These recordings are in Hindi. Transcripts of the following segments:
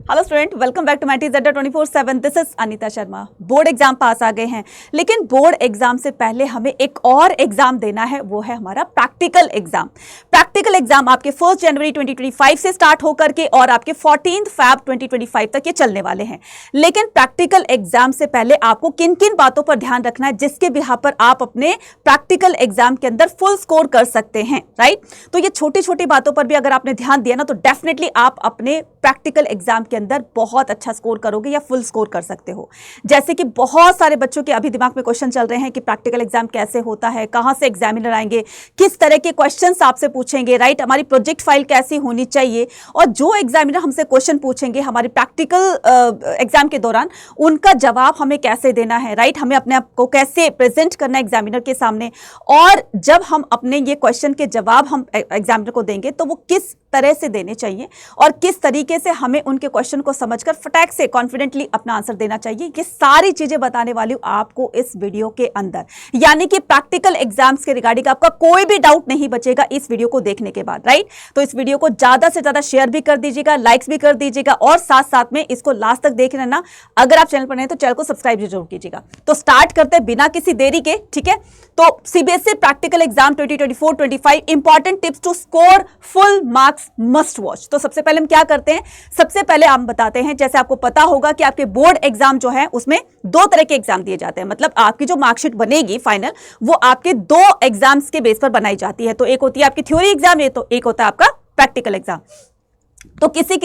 Hello student, welcome back to my TZ 24/7। This is Anita Sharma. Board exam pass आ गए हैं, लेकिन बोर्ड एग्जाम से पहले हमें एक और एग्जाम देना है, वो है हमारा प्रैक्टिकल एग्जाम। प्रैक्टिकल एग्जाम आपके 1 जनवरी 2025 से स्टार्ट होकर के और आपके 14 फैब 2025 तक ये चलने वाले हैं। लेकिन प्रैक्टिकल एग्जाम से पहले आपको किन किन बातों पर ध्यान रखना है, जिसके बिहाफ पर आप अपने प्रैक्टिकल एग्जाम के अंदर फुल स्कोर कर सकते हैं, राइट? तो ये छोटी छोटी बातों पर भी अगर आपने ध्यान दिया ना, तो डेफिनेटली आप अपने प्रैक्टिकल एग्जाम के अंदर बहुत अच्छा स्कोर करोगे या फुल स्कोर कर सकते हो। जैसे कि बहुत सारे बच्चों के अभी दिमाग में क्वेश्चन चल रहे हैं कि प्रैक्टिकल एग्जाम कैसे होता है, कहां से एग्जामिनर आएंगे, किस तरह के क्वेश्चंस आपसे पूछेंगे, राइट? हमारी प्रोजेक्ट फाइल कैसी होनी चाहिए, और जो एग्जामिनर हमसे क्वेश्चन पूछेंगे हमारी प्रैक्टिकल एग्जाम के दौरान, उनका जवाब हमें कैसे देना है, राइट? हमें अपने आप को कैसे प्रेजेंट करना है एग्जामिनर के सामने, और जब हम अपने ये क्वेश्चन के जवाब हम एग्जामिनर को देंगे तो वो किस तरह से देने चाहिए और किस तरीके से हमें उनके क्वेश्चन को समझकर फटाक से कॉन्फिडेंटली अपना आंसर देना चाहिए, ये सारी चीजें बताने वाली हूं आपको इस वीडियो के अंदर। यानी कि प्रैक्टिकल एग्जाम्स के रिगार्डिंग आपका कोई भी डाउट नहीं बचेगा इस वीडियो को देखने के बाद, राइट? तो इस वीडियो को ज्यादा से ज्यादा शेयर भी कर दीजिएगा, लाइक्स भी कर दीजिएगा, और साथ साथ में इसको लास्ट तक देख लेना। अगर आप चैनल पर नहीं तो चैनल को सब्सक्राइब जरूर कीजिएगा। तो स्टार्ट करते हैं बिना किसी देरी के, ठीक है? तो CBSE practical exam 2024-25 important tips to score full marks must watch. तो सबसे पहले हम क्या करते हैं, सबसे पहले हम बताते हैं, जैसे आपको पता होगा कि आपके बोर्ड एग्जाम जो है उसमें दो तरह के एग्जाम दिए जाते हैं। मतलब आपकी जो मार्कशीट बनेगी फाइनल, वो आपके दो एग्जाम्स के बेस पर बनाई जाती है। तो एक होती है आपकी थ्योरी एग्जाम, ये तो एक होता है आपका प्रैक्टिकल एग्जाम। तो किसी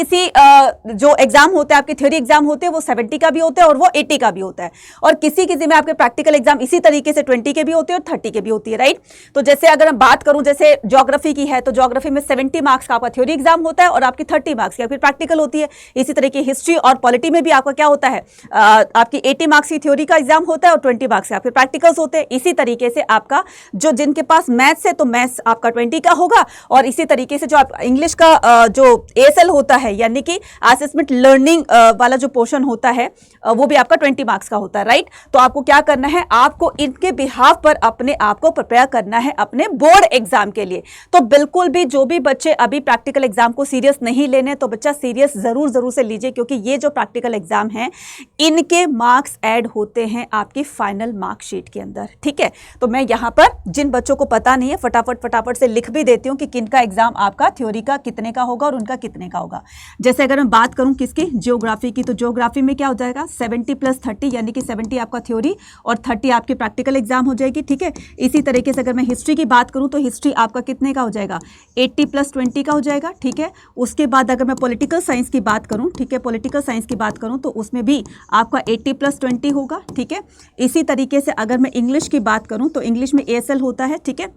जो एग्जाम होते हैं आपके थ्योरी एग्जाम होते हैं वो 70 का भी होता है और वो 80 का भी होता है, और किसी में आपके प्रैक्टिकल एग्जाम इसी तरीके से 20 के भी होते हैं और 30 के भी होती है, राइट? तो जैसे अगर मैं बात करूं जैसे ज्योग्राफी की है, तो ज्योग्राफी में 70 मार्क्स का आपका थ्योरी एग्जाम होता है और आपकी 30 मार्क्स की आपकी प्रैक्टिकल होती है। इसी तरह की हिस्ट्री और पॉलिटी में भी आपका क्या होता है, आपकी 80 मार्क्स की थ्योरी का एग्जाम होता है और 20 मार्क्स के आपके प्रैक्टिकल्स होते हैं। इसी तरीके से आपका जिनके पास मैथ्स है तो मैथ्स आपका 20 का होगा, और इसी तरीके से जो आप इंग्लिश का जो ASL होता है, यानी कि असेसमेंट लर्निंग वाला जो पोर्शन होता है, वो भी आपका 20 मार्क्स का होता है, राइट? तो आपको क्या करना है, आपको इनके बिहाफ पर अपने आप को प्रिपेयर करना है अपने बोर्ड एग्जाम के लिए। तो बिल्कुल भी जो भी बच्चे अभी प्रैक्टिकल एग्जाम को सीरियस नहीं लेने, तो बच्चा सीरियस जरूर से लीजिए, क्योंकि ये जो प्रैक्टिकल एग्जाम है इनके मार्क्स ऐड होते हैं आपकी फाइनल मार्कशीट के अंदर, ठीक है? तो मैं यहां पर जिन बच्चों को पता नहीं है फटाफट से लिख भी देती हूं कि किनका एग्जाम आपका थ्योरी का कितने का होगा और उनका कितने का होगा। जैसे अगर मैं बात करूं किसकी, ज्योग्राफी की, तो ज्योग्राफी में क्या हो जाएगा 70 + 30, यानी कि 70 आपका थ्योरी और 30 आपकी प्रैक्टिकल एग्जाम हो जाएगी, ठीक है? इसी तरीके से अगर मैं हिस्ट्री की बात करूं तो हिस्ट्री आपका कितने का हो जाएगा, 80 + 20 का हो जाएगा, ठीक है? उसके बाद अगर मैं पॉलिटिकल साइंस की बात करूं, ठीक है, पॉलिटिकल साइंस की बात करूं तो उसमें भी आपका 80 + 20 होगा, ठीक है? इसी तरीके से अगर मैं इंग्लिश की बात करूं तो इंग्लिश में ASL होता है, ठीक है,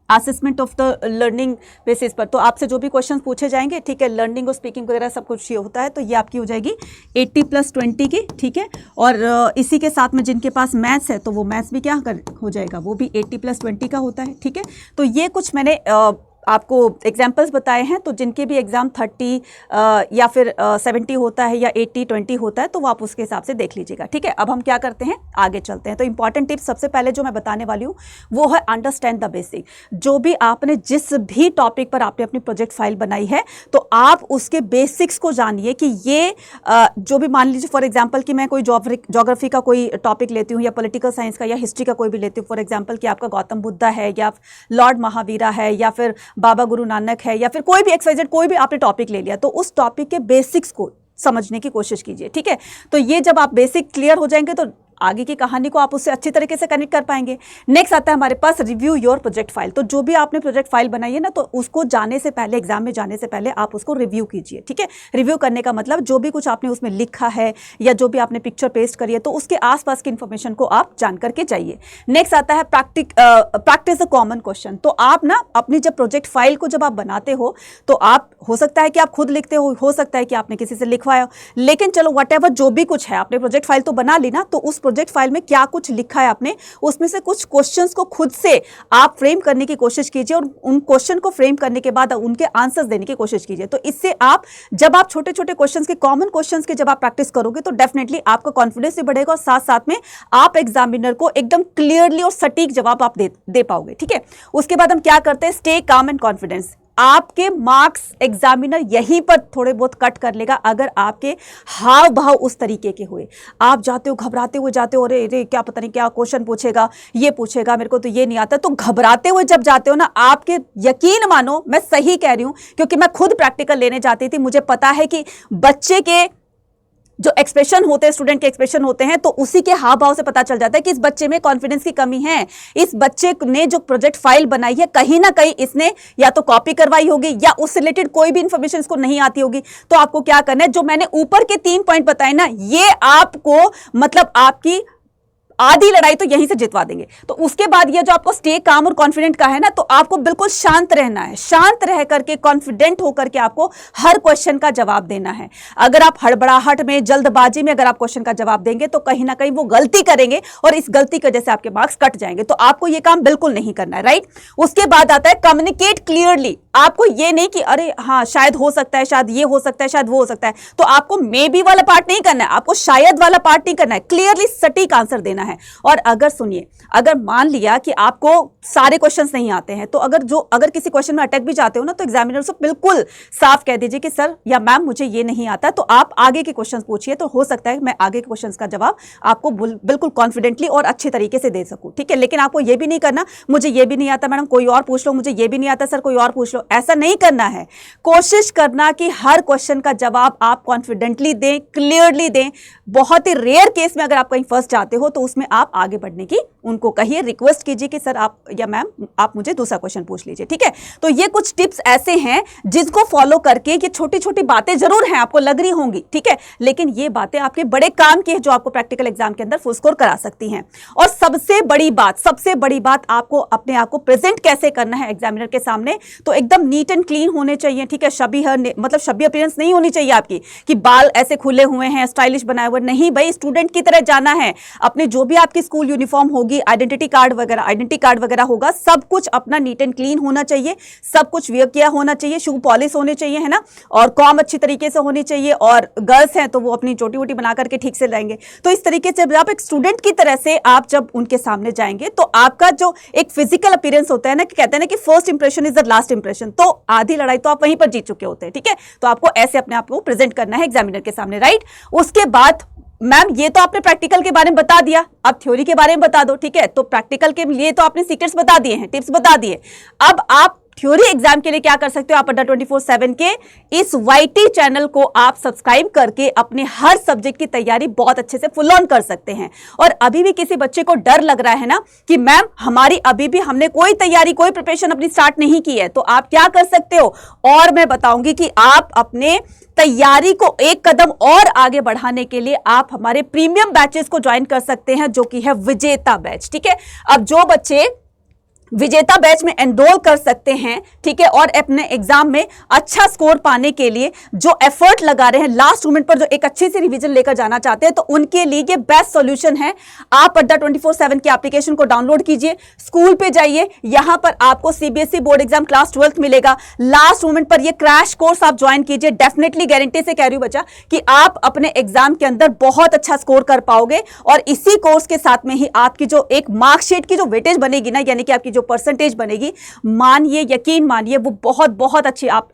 assessment of the learning basis पर। तो आपसे जो भी क्वेश्चन पूछे जाएंगे, ठीक है, लर्निंग और स्पीकिंग वगैरह सब कुछ ये होता है, तो ये आपकी हो जाएगी 80 + 20 की, ठीक है? और इसी के साथ में जिनके पास मैथ्स है तो वो मैथ्स भी क्या हो जाएगा, वो भी 80 + 20 का होता है, ठीक है? तो ये कुछ मैंने आपको एग्जाम्पल्स बताए हैं। तो जिनके भी एग्जाम 30 या फिर 70 होता है या 80-20 होता है, तो वो आप उसके हिसाब से देख लीजिएगा, ठीक है? अब हम क्या करते हैं, आगे चलते हैं। तो इंपॉर्टेंट टिप्स सबसे पहले जो मैं बताने वाली हूँ वो है अंडरस्टैंड द बेसिक। जो भी आपने जिस भी टॉपिक पर आपने अपनी प्रोजेक्ट फाइल बनाई है, तो आप उसके बेसिक्स को जानिए कि ये जो भी, मान लीजिए फॉर एग्जाम्पल कि मैं कोई ज्योग्राफी का कोई टॉपिक लेती हूँ या पॉलिटिकल साइंस का या हिस्ट्री का कोई भी लेती हूँ, फॉर एग्जाम्पल कि आपका गौतम बुद्धा है या लॉर्ड महावीरा है या फिर बाबा गुरु नानक है या फिर कोई भी XYZ, कोई भी आपने टॉपिक ले लिया, तो उस टॉपिक के बेसिक्स को समझने की कोशिश कीजिए, ठीक है? तो ये जब आप बेसिक क्लियर हो जाएंगे तो आगे की कहानी को आप उससे अच्छी तरीके से कनेक्ट कर पाएंगे। नेक्स्ट आता है हमारे पास रिव्यू योर प्रोजेक्ट फाइल। तो जो भी आपने प्रोजेक्ट फाइल बनाई है ना, तो उसको जाने से पहले, एग्जाम में जाने से पहले आप उसको रिव्यू कीजिए, ठीक है? रिव्यू करने का मतलब जो भी कुछ आपने उसमें लिखा है या जो भी आपने पिक्चर पेस्ट करी है, तो उसके आसपास की इंफॉर्मेशन को आप जान करके जाइए। नेक्स्ट आता है प्रैक्टिस द कॉमन क्वेश्चन। तो आप ना अपनी जब प्रोजेक्ट फाइल को जब आप बनाते हो, तो आप हो सकता है कि आप खुद लिखते हो सकता है कि आपने किसी से लिखवाया हो, लेकिन चलो व्हाटएवर जो भी कुछ है, आपने प्रोजेक्ट फाइल तो बना ली ना, तो उस प्रोजेक्ट फाइल में क्या कुछ लिखा है आपने, उसमें से कुछ क्वेश्चंस को खुद से आप फ्रेम करने की कोशिश कीजिए, और उन क्वेश्चन को फ्रेम करने के बाद उनके आंसर्स देने की कोशिश कीजिए। तो इससे आप, जब आप छोटे छोटे क्वेश्चंस के, कॉमन क्वेश्चंस के जब आप प्रैक्टिस करोगे, तो डेफिनेटली आपका कॉन्फिडेंस भी बढ़ेगा और साथ साथ में आप एग्जामिनर को एकदम क्लियरली और सटीक जवाब आप दे पाओगे, ठीक है? उसके बाद हम क्या करते हैं, स्टे काम एंड कॉन्फिडेंस। आपके मार्क्स एग्जामिनर यहीं पर थोड़े बहुत कट कर लेगा अगर आपके हाव भाव उस तरीके के हुए। आप जाते हो घबराते हुए जाते हो, अरे क्या पता नहीं क्या क्वेश्चन पूछेगा, ये पूछेगा, मेरे को तो ये नहीं आता, तो घबराते हुए जब जाते हो ना, आपके यकीन मानो मैं सही कह रही हूं क्योंकि मैं खुद प्रैक्टिकल लेने जाती थी, मुझे पता है कि बच्चे के जो एक्सप्रेशन होते हैं, स्टूडेंट के एक्सप्रेशन होते हैं, तो उसी के हाव भाव से पता चल जाता है कि इस बच्चे में कॉन्फिडेंस की कमी है, इस बच्चे ने जो प्रोजेक्ट फाइल बनाई है कहीं ना कहीं इसने या तो कॉपी करवाई होगी या उससे रिलेटेड कोई भी इंफॉर्मेशन इसको नहीं आती होगी। तो आपको क्या करना है, जो मैंने ऊपर के 3 पॉइंट बताए ना, ये आपको मतलब आपकी आधी लड़ाई तो यहीं से जितवा देंगे। तो उसके बाद ये जो आपको स्टे काम और कॉन्फिडेंट का है ना, तो आपको बिल्कुल शांत रहना है, शांत रह करके कॉन्फिडेंट होकर के आपको हर क्वेश्चन का जवाब देना है। अगर आप हड़बड़ाहट में, जल्दबाजी में अगर आप क्वेश्चन का जवाब देंगे तो कहीं ना कहीं वो गलती करेंगे और इस गलती की वजह से आपके मार्क्स कट जाएंगे। तो आपको ये काम बिल्कुल नहीं करना है, राइट। उसके बाद आता है कम्युनिकेट क्लियरली। आपको ये नहीं कि अरे हाँ शायद हो सकता है, शायद ये हो सकता है, शायद वो हो सकता है, तो आपको मे बी वाला पार्ट नहीं करना है, आपको शायद वाला पार्ट नहीं करना है, क्लियरली सटीक आंसर देना है। और अगर सुनिए, अगर मान लिया कि आपको सारे क्वेश्चंस नहीं आते हैं, तो अगर किसी क्वेश्चन में अटक भी जाते हो ना, तो एग्जामिनर से बिल्कुल साफ कह दीजिए कि सर या मैम मुझे ये नहीं आता, तो आप आगे के क्वेश्चंस पूछिए, तो हो सकता है मैं आगे के क्वेश्चंस का जवाब आपको बिल्कुल कॉन्फिडेंटली और अच्छे तरीके से दे सकूं, ठीक है। लेकिन आपको ये भी नहीं करना मुझे ये भी नहीं आता मैडम कोई और पूछ लो, मुझे ये भी नहीं आता सर कोई और पूछ लो, ऐसा नहीं करना है। कोशिश करना कि हर क्वेश्चन का जवाब आप कॉन्फिडेंटली दें, क्लियरली दें। बहुत ही रेयर केस में अगर आप कहीं फंस जाते हो तो उसमें आप आगे बढ़ने की उनको कहिए, रिक्वेस्ट कीजिए कि सर आप या मैम आप मुझे दूसरा क्वेश्चन पूछ लीजिए, ठीक है। तो ये कुछ टिप्स ऐसे हैं जिसको फॉलो करके, ये छोटी छोटी बातें जरूर हैं, आपको लग रही होंगी, ठीक है, लेकिन ये बातें आपके बड़े काम की है जो आपको प्रैक्टिकल एग्जाम के अंदर फुल स्कोर करा सकती हैं। और सबसे बड़ी बात आपको अपने आप को प्रेजेंट कैसे करना है एग्जामिनर के सामने, तो एकदम नीट एंड क्लीन होने चाहिए, ठीक है। शबी अपीयरेंस नहीं होनी चाहिए आपकी कि बाल ऐसे खुले हुए हैं, स्टाइलिश बनाए हुए, नहीं भाई, स्टूडेंट की तरह जाना है। अपने जो भी आपकी स्कूल यूनिफॉर्म होगी, आइडेंटिटी कार्ड वगैरह होगा, सब कुछ अपना नीट एंड क्लीन होना चाहिए, सब कुछ वेयर किया होना चाहिए, शू पॉलिश होने चाहिए, है ना, और कॉम अच्छी तरीके से होनी चाहिए, और गर्ल्स हैं तो वो अपनी चोटी वोटी बना करके ठीक से रहेंगे। तो इस तरीके से आप एक स्टूडेंट की तरह से आप जब उनके सामने जाएंगे तो आपका जो एक फिजिकल अपीयरेंस होता है ना, कि कहते हैं ना कि first impression is the last impression, तो आधी लड़ाई तो आप वहीं पर जीत चुके होते हैं, ठीक है। तो आपको ऐसे अपने आप को प्रेजेंट करना है एग्जामिनर के सामने, राइट। उसके बाद मैम ये तो आपने प्रैक्टिकल के बारे में बता दिया, अब थ्योरी के बारे में बता दो, ठीक है। तो प्रैक्टिकल के लिए तो आपने सीक्रेट्स बता दिए हैं, टिप्स बता दिए। अब आप थ्योरी एग्जाम के लिए क्या कर सकते हो, आप अड्डा 24/7 के इस YT चैनल को आप सब्सक्राइब करके अपने हर सब्जेक्ट की तैयारी बहुत अच्छे से फुल ऑन कर सकते हैं। और अभी भी किसी बच्चे को डर लग रहा है ना कि मैम हमारी अभी भी हमने कोई तैयारी, कोई प्रिपरेशन अपनी स्टार्ट नहीं की है, तो आप क्या कर सकते हो, और मैं बताऊंगी कि आप अपने तैयारी को एक कदम और आगे बढ़ाने के लिए आप हमारे प्रीमियम बैचेस को ज्वाइन कर सकते हैं, जो कि है विजेता बैच, ठीक है। अब जो बच्चे विजेता बैच में एनरोल कर सकते हैं, ठीक है, और अपने एग्जाम में अच्छा स्कोर पाने के लिए जो एफर्ट लगा रहे हैं, लास्ट मोमेंट पर जो एक अच्छी सी रिवीजन लेकर जाना चाहते हैं, तो उनके लिए ये बेस्ट सॉल्यूशन है। आप अड्डा 24/7 की एप्लीकेशन को डाउनलोड कीजिए, स्कूल पे जाइए, यहां पर आपको CBSE board exam class 12th मिलेगा। लास्ट मोमेंट पर ये क्रैश कोर्स आप ज्वाइन कीजिए, डेफिनेटली गारंटी से कह रही हूं बच्चा कि आप अपने एग्जाम के अंदर बहुत अच्छा स्कोर कर पाओगे। और इसी कोर्स के साथ में ही आपकी जो एक मार्कशीट की जो वेटेज बनेगी ना, यानी कि आपकी जो परसेंटेज बनेगी, मानिए, यकीन मानिए, वो बहुत बहुत अच्छी आप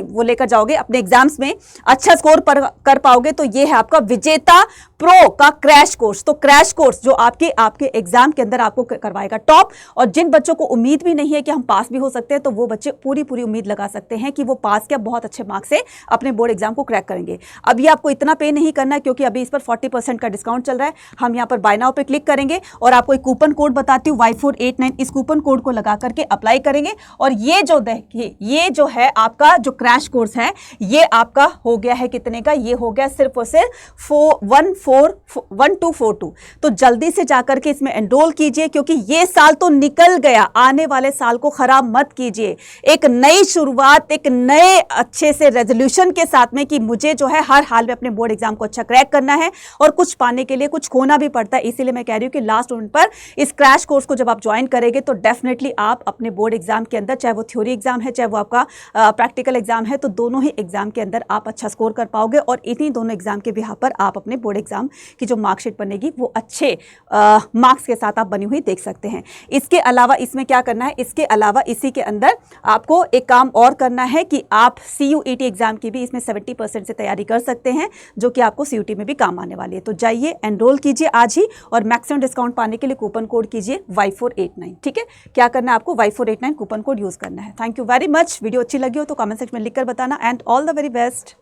वो लेकर जाओगे अपने एग्जाम्स में, अच्छा स्कोर कर पाओगे। तो ये है आपका विजेता प्रो का क्रैश कोर्स। तो क्रैश कोर्स जो आपके एग्जाम के अंदर आपको करवाएगा टॉप। और जिन बच्चों को उम्मीद भी नहीं है कि हम पास भी हो सकते हैं, तो वो बच्चे पूरी उम्मीद लगा सकते हैं कि वो पास क्या बहुत अच्छे मार्क्स से अपने बोर्ड एग्जाम को क्रैक करेंगे। अभी आपको इतना पे नहीं करना है क्योंकि अभी इस पर 40% का डिस्काउंट चल रहा है। हम यहाँ पर बाय नाउ पे क्लिक करेंगे और आपको एक कूपन कोड बताती हूँ Y489, इस कूपन कोड को लगा करके अप्लाई करेंगे। और ये जो देखिए, ये जो है आपका जो क्रैश कोर्स है, ये आपका हो गया है कितने का, ये हो गया सिर्फ और सिर्फ 1242। तो जल्दी से जाकर के इसमें एनरोल कीजिए, क्योंकि ये साल तो निकल गया, आने वाले साल को खराब मत कीजिए। एक नई शुरुआत, एक नए अच्छे से रेजोल्यूशन के साथ में कि मुझे जो है हर हाल में अपने बोर्ड एग्जाम को अच्छा क्रैक करना है, और कुछ पाने के लिए कुछ खोना भी पड़ता है। इसीलिए मैं कह रही हूँ कि लास्ट मोमेंट पर इस क्रैश कोर्स को जब आप ज्वाइन करेंगे तो डेफिनेटली आप अपने बोर्ड एग्जाम के अंदर, चाहे वो थ्योरी एग्जाम है, चाहे वो आपका प्रैक्टिकल एग्जाम है, तो दोनों ही एग्जाम के अंदर आप अच्छा स्कोर कर पाओगे। और इन्हीं दोनों एग्जाम के बिहाफ पर आप अपने बोर्ड एग्जाम एग्जाम की जो मार्कशीट बनेगी वो अच्छे मार्क्स के साथ आप बनी हुई देख सकते हैं। इसके अलावा इसमें क्या करना है, इसके अलावा इसी के अंदर आपको एक काम और करना है कि आप CUET एग्जाम की भी इसमें 70% से तैयारी कर सकते हैं, जो कि आपको CUET में भी काम आने वाली है। तो जाइए एनरोल कीजिए आज ही, और मैक्सिमम डिस्काउंट पाने के लिए कूपन कोड कीजिए Y489। ठीक है, क्या करना है आपको, Y489 कूपन कोड यूज करना है। Thank you very much. Video अच्छी लगी हो तो कमेंट सेक्शन में लिखकर बताना, and all the very best.